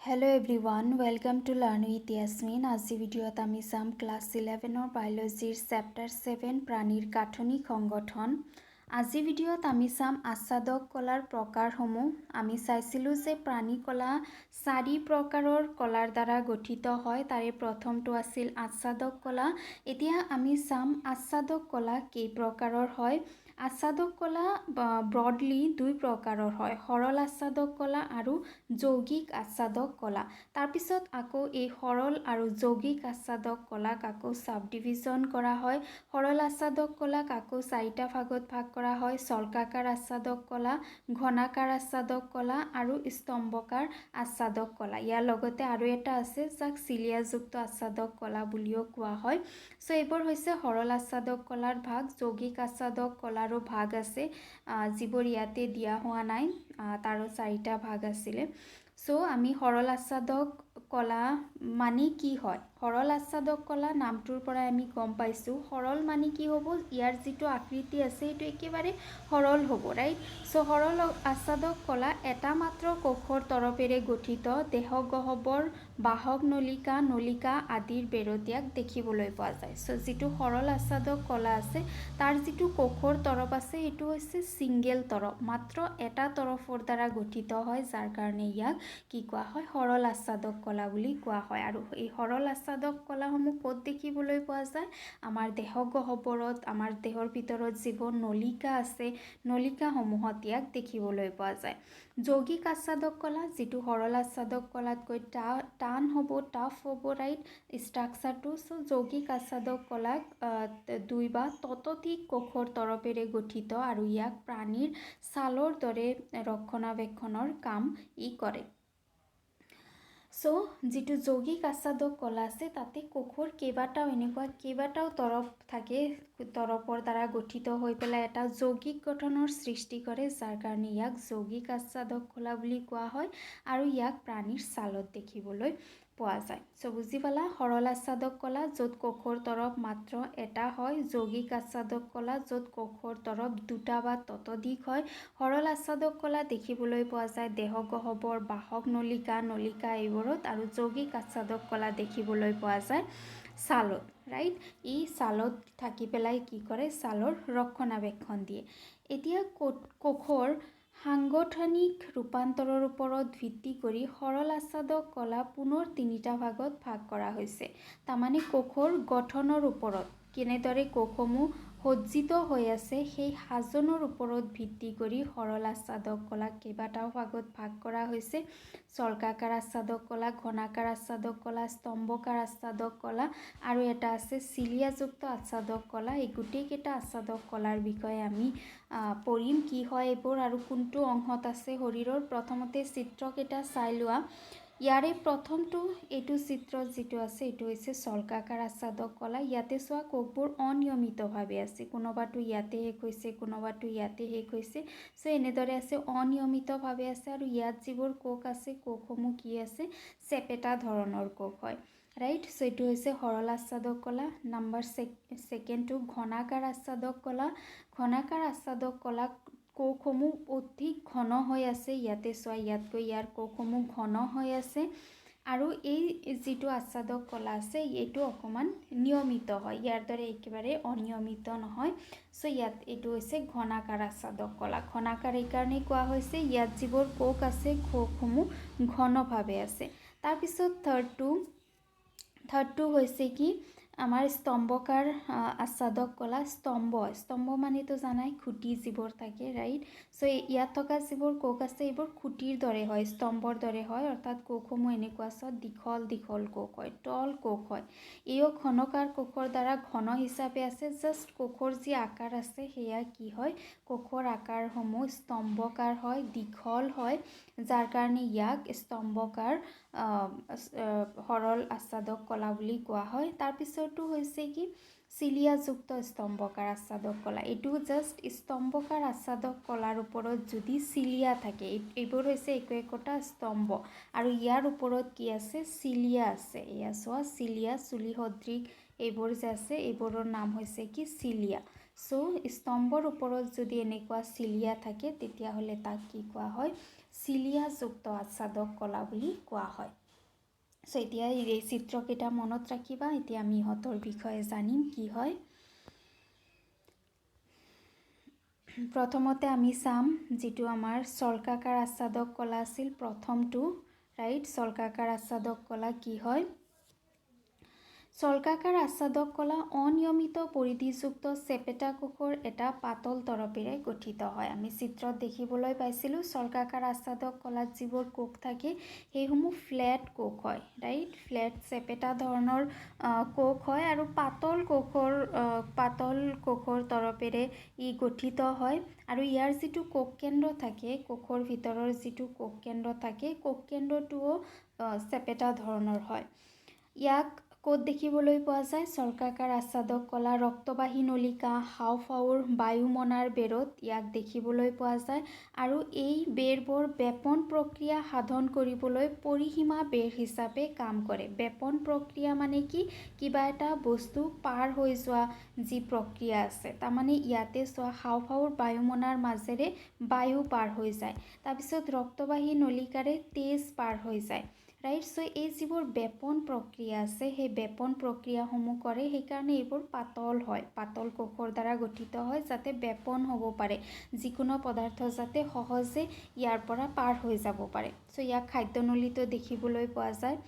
Hello everyone, welcome to Learn with Yasmin. আজি ভিডিওত আমি চাম ক্লাস 11 বায়োলজিৰ চেপ্টাৰ 7 প্ৰাণীৰ গাঠনিক সংগঠন। আজি ভিডিওত আমি চাম আচ্ছাদক কলাৰ প্ৰকাৰসমূহ। আমি চাইছিলোঁ যে প্ৰাণী কলা 4 প্ৰকাৰৰ কলাৰ দ্বাৰা গঠিত হয়। তাৰে প্ৰথমটো আছিল আচ্ছাদক কলা। এতিয়া আমি চাম আচ্ছাদক কলা কেই প্ৰকাৰৰ হয়। আচ্ছাদক কলা ব্ৰডলি 2 প্ৰকাৰৰ হয়, সৰল আচ্ছাদক কলা আৰু যৌগিক আচ্ছাদক কলা। তাৰপিছত আকৌ এই সৰল আৰু যৌগিক আচ্ছাদক কলাক আকৌ সাব ডিভিজন কৰা হয়। সৰল আচ্ছাদক কলাক আকৌ 4টা ভাগত ভাগ কৰা হয়, চলকাকাৰ আচ্ছাদক কলা, ঘনাকাৰ আচ্ছাদক কলা আৰু স্তম্ভকাৰ আচ্ছাদক কলা। ইয়াৰ লগতে আৰু এটা আছে যাক চিলিয়াযুক্ত আচ্ছাদক কলা বুলিও কোৱা হয়। সো এইবোৰ হৈছে সৰল আচ্ছাদক কলাৰ ভাগ। যৌগিক আচ্ছাদক কলাৰো ভাগ আছে, যিবোৰ ইয়াতে দিয়া হোৱা নাই, তাৰো 4টা ভাগ আছিলে। সো আমি সৰল আচ্ছাদক কলা মানে কি হয়? সৰল আচ্ছাদক কলা নামটোৰ পৰা আমি গম পাইছোঁ সৰল মানে কি হ'ব, ইয়াৰ যিটো আকৃতি আছে সেইটো একেবাৰে সৰল হ'ব, ৰাইট? সো সৰল আচ্ছাদক কলা এটা মাত্ৰ কোষৰ তৰপেৰে গঠিত দেহগহ্বৰ, বাহক নলিকা, নলিকা আদিৰ বেৰতীয়াক দেখিবলৈ পোৱা যায়। সো যিটো সৰল আচ্ছাদক কলা আছে তাৰ যিটো কোষৰ তৰপ আছে সেইটো হৈছে সিঙ্গেল তৰপ, মাত্ৰ এটা তৰফৰ দ্বাৰা গঠিত হয়, যাৰ কাৰণে ইয়াক কি কোৱা হয়? সৰল আচ্ছাদক কলা বুলি কোৱা হয়। আৰু এই সৰল আচ্ছাদক কলাসমূহ ক'ত দেখিবলৈ পোৱা যায়? আমাৰ দেহগহ্বৰত, আমাৰ দেহৰ ভিতৰত যিবোৰ নলিকা আছে নলিকাসমূহত ইয়াক দেখিবলৈ পোৱা যায়। যৌগিক আচ্ছাদক কলা যিটো সৰল আচ্ছাদক কলাতকৈ টান হ'ব, টাফ হ'ব, ৰাইট, ষ্ট্ৰাকচাৰটো। সো যৌগিক আচ্ছাদক কলাক 2 বা ততোধিক কোষৰ তৰপেৰে গঠিত আৰু ইয়াক প্ৰাণীৰ ছালৰ দৰে ৰক্ষণাবেক্ষণৰ কাম কৰে। সো যিটো যৌগিক আচ্ছাদক কলা আছে তাতে কোষৰ কেইবাটাও তৰপ থাকে, তৰপৰ দ্বাৰা গঠিত হৈ পেলাই এটা যৌগিক গঠনৰ সৃষ্টি কৰে, যাৰ কাৰণে ইয়াক যৌগিক আচ্ছাদক কলা বুলি কোৱা হয় আৰু ইয়াক প্ৰাণীৰ ছালত দেখিবলৈ পোৱা যায়। সো বুজি পালা? সৰল আচ্ছাদক কলা য'ত কোষৰ তৰপ মাত্ৰ এটা হয়, যৌগিক আচ্ছাদক কলা য'ত কোষৰ তৰপ 2টা বা ততোধিক হয়। সৰল আচ্ছাদক কলা দেখিবলৈ পোৱা যায় দেহগহ্বৰ, বাহক নলিকা, নলিকা এইবোৰত, আৰু যৌগিক আচ্ছাদক কলা দেখিবলৈ পোৱা যায় ছালত, ৰাইট? এই ছালত থাকি পেলাই কি কৰে? ছালৰ ৰক্ষণাবেক্ষণ দিয়ে। এতিয়া কোষৰ সাংগঠনিক ৰূপান্তৰৰ ওপৰত ভিত্তি কৰি সৰল আচ্ছাদক কলা পুনৰ 3টা ভাগত ভাগ কৰা হৈছে। তাৰমানে কোষৰ গঠনৰ ওপৰত, কেনেদৰে কোষসমূহ সজ্জিত হৈ আছে সেই সাজনৰ ওপৰত ভিত্তি কৰি সৰল আচ্ছাদক কলাক কেইবাটাও ভাগত ভাগ কৰা হৈছে। চলকাকাৰ আচ্ছাদক কলা, ঘনাকাৰ আচ্ছাদক কলা, স্তম্ভকাৰ আচ্ছাদক কলা আৰু এটা আছে চিলিয়াযুক্ত আচ্ছাদক কলা। এই গোটেইকেইটা আচ্ছাদক কলাৰ বিষয়ে আমি পঢ়িম, কি হয় এইবোৰ আৰু কোনটো অংশত আছে শৰীৰৰ। প্ৰথমতে চিত্ৰকেইটা চাই লোৱা। ইয়াৰে প্ৰথমটো এইটো চিত্ৰত যিটো আছে এইটো হৈছে চলকাকাৰ আচ্ছাদক কলা। ইয়াতে চোৱা কোষবোৰ অনিয়মিতভাৱে আছে, কোনোবাটো ইয়াতে শেষ হৈছে, কোনোবাটো ইয়াতে শেষ হৈছে। সো এনেদৰে আছে, অনিয়মিতভাৱে আছে, আৰু ইয়াত যিবোৰ কোষ আছে কোষসমূহ কি আছে? চেপেটা ধৰণৰ কোষ হয়, ৰাইট? সো এইটো হৈছে সৰল আচ্ছাদক কলা। নাম্বাৰ 2টো ঘনাকাৰ আচ্ছাদক কলা। ঘনাকাৰ আচ্ছাদক কলা কোষসমূহ অধিক ঘন হৈ আছে, ইয়াতে চোৱা ইয়াতকৈ ইয়াৰ কোষসমূহ ঘন হৈ আছে, আৰু এই যিটো আচ্ছাদক কলা আছে এইটো অকণমান নিয়মিত হয়, ইয়াৰ দৰে একেবাৰে অনিয়মিত নহয়। সো ইয়াত এইটো হৈছে ঘনাকাৰ আচ্ছাদক কলা। ঘনাকাৰ এইকাৰণেই কোৱা হৈছে ইয়াত যিবোৰ কোষ আছে কোষসমূহ ঘনভাৱে আছে। তাৰপিছত থাৰ্ডটো হৈছে কি? আমাৰ স্তম্ভকাৰ আচ্ছাদক কলা। স্তম্ভ মানেতো জানাই খুঁটি যিবোৰ থাকে, ৰাইট? সো ইয়াত থকা যিবোৰ কোষ আছে এইবোৰ খুঁটিৰ দৰে হয়, স্তম্ভৰ দৰে হয়, অৰ্থাৎ কোষসমূহ এনেকুৱা চোৱা দীঘল দীঘল কোষ হয়, তল কোষ হয়। এইও ঘনকাৰ কোষৰ দ্বাৰা ঘন হিচাপে আছে, জাষ্ট কোষৰ যি আকাৰ আছে সেয়া কি হয়? কোষৰ আকাৰসমূহ স্তম্ভকাৰ হয়, দীঘল হয়, যাৰ কাৰণে ইয়াক স্তম্ভকাৰ সৰল আচ্ছাদক কলা বুলি কোৱা হয়। তাৰপিছতো হৈছে কি? চিলিয়াযুক্ত স্তম্ভকাৰ আচ্ছাদক কলা। এইটো জাষ্ট স্তম্ভকাৰ আচ্ছাদক কলাৰ ওপৰত যদি চিলিয়া থাকে, এইবোৰ হৈছে একোটা স্তম্ভ, আৰু ইয়াৰ ওপৰত কি আছে? চিলিয়া আছে। এয়া চোৱা চিলিয়া, চুলি সদৃশ এইবোৰ যে আছে এইবোৰৰ নাম হৈছে কি? চিলিয়া। সো স্তম্ভৰ ওপৰত যদি এনেকুৱা চিলিয়া থাকে তেতিয়াহ'লে তাক কি কোৱা হয়? চিলিয়াযুক্ত আচ্ছাদক কলা বুলি কোৱা হয়। সো এতিয়া এই চিত্ৰকেইটা মনত ৰাখিবা। এতিয়া আমি ইহঁতৰ বিষয়ে জানিম কি হয়। প্ৰথমতে আমি চাম যিটো আমাৰ চলকাকাৰ আচ্ছাদক কলা আছিল প্ৰথমটো, ৰাইট। চলকাকাৰ আচ্ছাদক কলা কি হয়? চলকাকাৰ আচ্ছাদক কলা অনিয়মিত পৰিধিযুক্ত চেপেটা কোষৰ এটা পাতল তৰপেৰে গঠিত হয়। আমি চিত্ৰত দেখিবলৈ পাইছিলোঁ চলকাকাৰ আচ্ছাদক কলাত যিবোৰ কোষ থাকে সেইসমূহ ফ্লেট কোষ হয়, ৰাইট। ফ্লেট চেপেটা ধৰণৰ কোষ হয় আৰু পাতল কোষৰ তৰপেৰে ই গঠিত হয়। আৰু ইয়াৰ যিটো কোষ কেন্দ্ৰ থাকে, কোষৰ ভিতৰৰ যিটো কোষ কেন্দ্ৰ থাকে, কোষ কেন্দ্ৰটোও চেপেটা ধৰণৰ হয়। ইয়াক ক'ত দেখিবলৈ পোৱা যায়? চলকাকাৰ আচ্ছাদক কলা ৰক্তবাহী নলিকা, হাওঁফাওঁৰ বায়ুমনাৰ বেৰত ইয়াক দেখিবলৈ পোৱা যায়। আৰু এই বেৰবোৰ বেপন প্ৰক্ৰিয়া সাধন কৰিবলৈ পৰিসীমা বেৰ হিচাপে কাম কৰে। বেপন প্ৰক্ৰিয়া মানে কি? কিবা এটা বস্তু পাৰ হৈ যোৱা যি প্ৰক্ৰিয়া আছে, তাৰমানে ইয়াতে চোৱা হাওঁফাওঁৰ বায়ুমনাৰ মাজেৰে বায়ু পাৰ হৈ যায়, তাৰপিছত ৰক্তবাহী নলিকাৰে তেজ পাৰ হৈ যায়, ৰাইট। সো এই যিবোৰ বেপন প্ৰক্ৰিয়া আছে সেই বেপন প্ৰক্ৰিয়াসমূহ কৰে, সেইকাৰণে এইবোৰ পাতল হয়, পাতল কোষৰ দ্বাৰা গঠিত হয়, যাতে বেপন হ'ব পাৰে, যিকোনো পদাৰ্থ যাতে সহজে ইয়াৰ পৰা পাৰ হৈ যাব পাৰে। সো ইয়াক খাদ্যনলীতো দেখিবলৈ পোৱা যায়।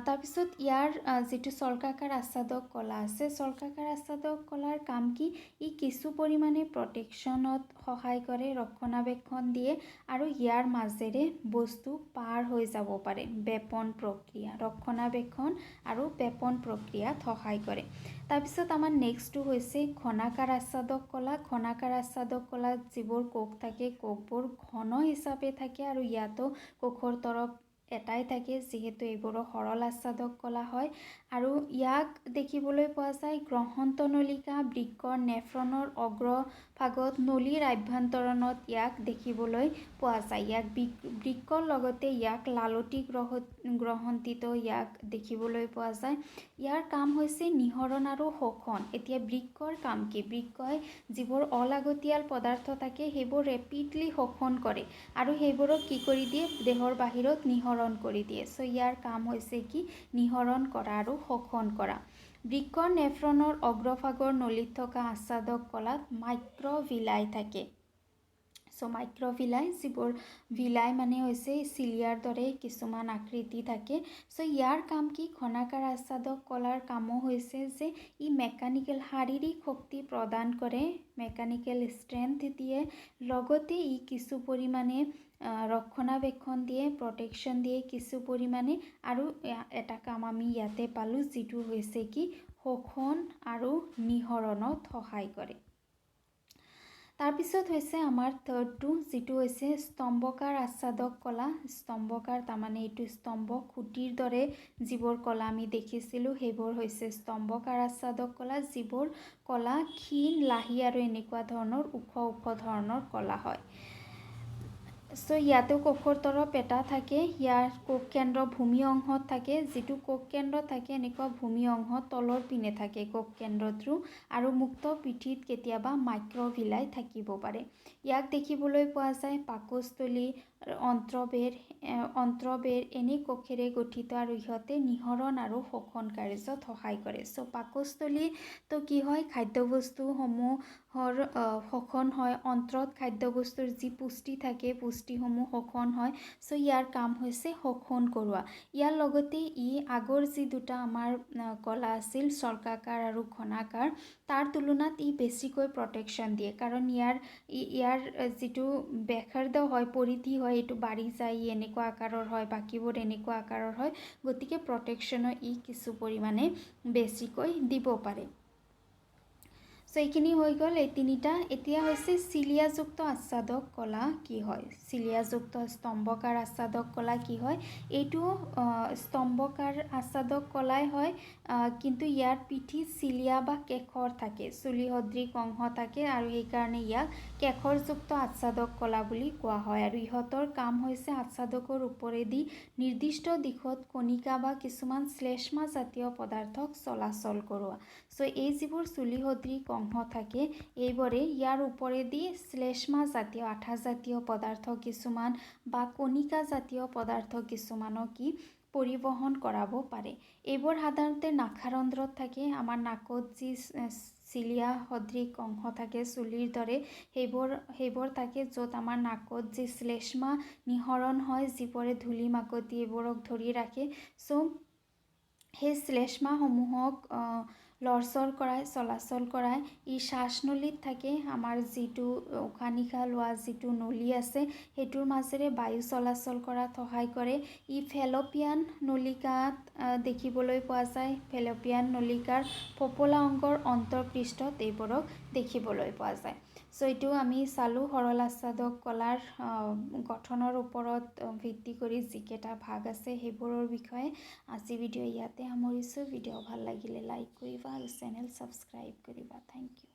তাৰপিছত ইয়াৰ যিটো চলকাকাৰ আচ্ছাদক কলা আছে, চলকাকাৰ আচ্ছাদক কলাৰ কাম কি? ই কিছু পৰিমাণে প্ৰটেকশ্যনত সহায় কৰে, ৰক্ষণাবেক্ষণ দিয়ে আৰু ইয়াৰ মাজেৰে বস্তু পাৰ হৈ যাব পাৰে। বেপন প্ৰক্ৰিয়া, ৰক্ষণাবেক্ষণ আৰু বেপন প্ৰক্ৰিয়াত সহায় কৰে। তাৰপিছত আমাৰ নেক্সটটো হৈছে ঘনাকাৰ আচ্ছাদক কলা। ঘনাকাৰ আচ্ছাদক কলাত যিবোৰ কোষ থাকে, কোষবোৰ ঘন হিচাপে থাকে আৰু ইয়াতো কোষৰ তৰপ এটাই থাকে, যিহেতু এইবোৰো সৰল আচ্ছাদক কলা হয়। আৰু ইয়াক দেখিবলৈ পোৱা যায় গ্ৰহন্তনলিকা, বৃক্কৰ, নেফ্ৰনৰ অগ্ৰভাগত, নলীৰ আভ্যন্তৰণত ইয়াক দেখিবলৈ পোৱা যায়। ইয়াক বৃক্কৰ লগতে ইয়াক লালতি গ্ৰহন্তীতো ইয়াক দেখিবলৈ পোৱা যায়। ইয়াৰ কাম হৈছে নিঃসৰণ আৰু শোষণ। এতিয়া বৃক্কৰ কাম কি? বৃক্কই যিবোৰ অলাগতিয়াল পদাৰ্থ থাকে সেইবোৰ ৰেপিডলি শোষণ কৰে আৰু সেইবোৰক কি কৰি দিয়ে? দেহৰ বাহিৰত নিঃসৰণ কৰি দিয়ে। সো ইয়াৰ কাম হৈছে কি? নিঃসৰণ কৰা আৰু শোষণ কৰা। বৃক্কৰ নেফ্ৰনৰ অগ্ৰভাগৰ নলীত থকা আচ্ছাদক কলাত মাইক্ৰভিলাই থাকে। সো মাইক্ৰভিলাই, যিবোৰ ভিলাই মানে হৈছে চিলিয়াৰ দৰে কিছুমান আকৃতি থাকে। সো ইয়াৰ কাম কি? ঘনাকাৰ আচ্ছাদক কলাৰ কামো হৈছে যে ই মেকানিকেল, শাৰীৰিক শক্তি প্ৰদান কৰে, মেকানিকেল ষ্ট্ৰেংথ দিয়ে, লগতে ই কিছু পৰিমাণে ৰক্ষণাবেক্ষণ দিয়ে, প্ৰটেকশ্যন দিয়ে কিছু পৰিমাণে, আৰু এটা কাম আমি ইয়াতে পালোঁ যিটো হৈছে কি? শোষণ আৰু নিঃসৰণত সহায় কৰে। তাৰপিছত হৈছে আমাৰ থাৰ্ডটো, যিটো হৈছে স্তম্ভকাৰ আচ্ছাদক কলা। স্তম্ভকাৰ তাৰমানে এইটো স্তম্ভ, খুঁটিৰ দৰে যিবোৰ কলা আমি দেখিছিলোঁ সেইবোৰ হৈছে স্তম্ভকাৰ আচ্ছাদক কলা, যিবোৰ কলা ক্ষীণ, লাহি আৰু এনেকুৱা ধৰণৰ ওখ ধৰণৰ কলা হয়। সো ইয়াতো কোষৰ তৰপ এটা থাকে, ইয়াৰ কোষ কেন্দ্ৰ ভূমি অংশত থাকে, যিটো কোষ কেন্দ্ৰ থাকে এনেকুৱা ভূমি অংশ তলৰ পিনে থাকে কোষ কেন্দ্ৰটো, আৰু মুক্ত পিঠিত কেতিয়াবা মাইক্ৰভিলাই থাকিব পাৰে। ইয়াক দেখিবলৈ পোৱা যায় পাকস্থলী, অন্ত্ৰবেৰ এনে কোষেৰে গঠিত আৰু ইহঁতে নিঃসৰণ আৰু শোষণ কাৰ্যত সহায় কৰে। সো পাকস্থলীতো কি হয়? খাদ্যবস্তুসমূহৰ শোষণ হয়, অন্ত্ৰত খাদ্যবস্তুৰ যি পুষ্টি থাকে পুষ্টিসমূহ শোষণ হয়। সো ইয়াৰ কাম হৈছে শোষণ কৰোৱা। ইয়াৰ লগতে ই আগৰ যি দুটা আমাৰ কলা আছিল চলকাকাৰ আৰু ঘনাকাৰ, তাৰ তুলনাত ই বেছিকৈ প্ৰটেকশ্যন দিয়ে, কাৰণ ইয়াৰ যিটো ব্যাসাৰ্ধ হয়, পৰিধি হয়, এইটো বাঢ়ি যায়, ই এনেকুৱা আকাৰৰ হয়, বাকীবোৰ এনেকুৱা আকাৰৰ হয়, গতিকে প্ৰটেকশ্যনো ই কিছু পৰিমাণে বেছিকৈ দিব পাৰে। সো এইখিনি হৈ গ'ল এই তিনিটা। এতিয়া হৈছে চিলিয়াযুক্ত আচ্ছাদক কলা কি হয়? চিলিয়াযুক্ত স্তম্ভকাৰ আচ্ছাদক কলা কি হয়? এইটো স্তম্ভকাৰ আচ্ছাদক কলাই হয়, কিন্তু ইয়াৰ পিঠিত চিলিয়া বা কেশৰ থাকে, চুলিসদৃশ অংশ থাকে, আৰু সেইকাৰণে ইয়াক কেশৰযুক্ত আচ্ছাদক কলা বুলি কোৱা হয়। আৰু ইহঁতৰ কাম হৈছে আচ্ছাদকৰ ওপৰেদি নিৰ্দিষ্ট দিশত কণিকা বা কিছুমান শ্লেষ্মা জাতীয় পদাৰ্থক চলাচল কৰোৱা। সো এই যিবোৰ চুলিসদৃশ অংশ থাকে এইবোৰে ইয়াৰ ওপৰেদি শ্লেষ্মা জাতীয় আঠা জাতীয় পদাৰ্থ কিছুমান বা কণিকা জাতীয় পদাৰ্থ কিছুমানক কি পৰিবহন কৰাব পাৰে। এইবোৰ সাধাৰণতে নাসাৰন্ধ্ৰত থাকে। আমাৰ নাকত যি চিলিয়া সদৃশ অংশ থাকে চুলিৰ দৰে সেইবোৰ থাকে, য'ত আমাৰ নাকত যি শ্লেষ্মা নিঃসৰণ হয় যিবোৰে ধূলি মাকতি এইবোৰক ধৰি ৰাখে। সেই শ্লেষ্মাসমূহক লৰচৰ কৰাই চলাচল কৰাই ই শ্বাসনলীত থাকে। আমাৰ যিটো উশাহ নিশাহ লোৱা যিটো নলী আছে সেইটোৰ মাজেৰে বায়ু চলাচল কৰাত সহায় কৰে। ই ফেলপিয়ান নলিকাত দেখিবলৈ পোৱা যায়। ফেলপিয়ান নলিকাৰ ফোপোলা অংগৰ অন্তঃপৃষ্ঠত এইবোৰক দেখিবলৈ পোৱা যায়। এইটো আমি চালোঁ সৰল আচ্ছাদক কলাৰ গঠনৰ ওপৰত ভিত্তি কৰি যিকেইটা ভাগ আছে সেইবোৰৰ বিষয়ে। আজি ভিডিঅ' ইয়াতে সামৰিছোঁ। ভিডিঅ' ভাল লাগিলে লাইক কৰিবা আৰু চেনেল ছাবস্ক্ৰাইব কৰিবা। Thank U.